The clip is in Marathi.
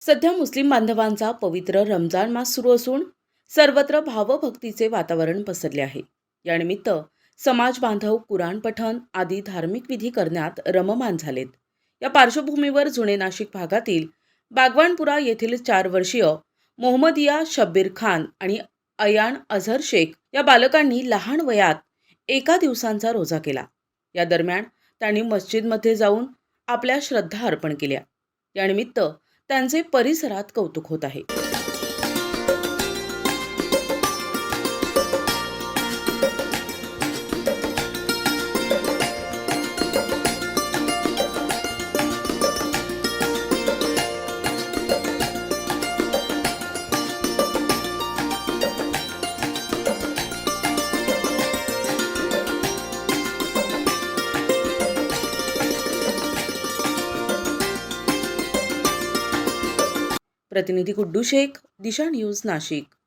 सध्या मुस्लिम बांधवांचा पवित्र रमजान मास सुरू असून सर्वत्र भावभक्तीचे वातावरण पसरले आहे. यानिमित्त समाज बांधव कुराण पठण आदी धार्मिक विधी करण्यात रममान झालेत. या पार्श्वभूमीवर जुने नाशिक भागातील बागवानपुरा येथील 4 वर्षीय मोहम्मदिया शब्बीर खान आणि अयान अझहर शेख या बालकांनी लहान वयात एका दिवसांचा रोजा केला. या दरम्यान त्यांनी मस्जिदमध्ये जाऊन आपल्या श्रद्धा अर्पण केल्या. यानिमित्त त्यांचे परिसरात कौतुक होत आहे. प्रतिनिधी गुड्डू शेख, दिशा न्यूज, नाशिक.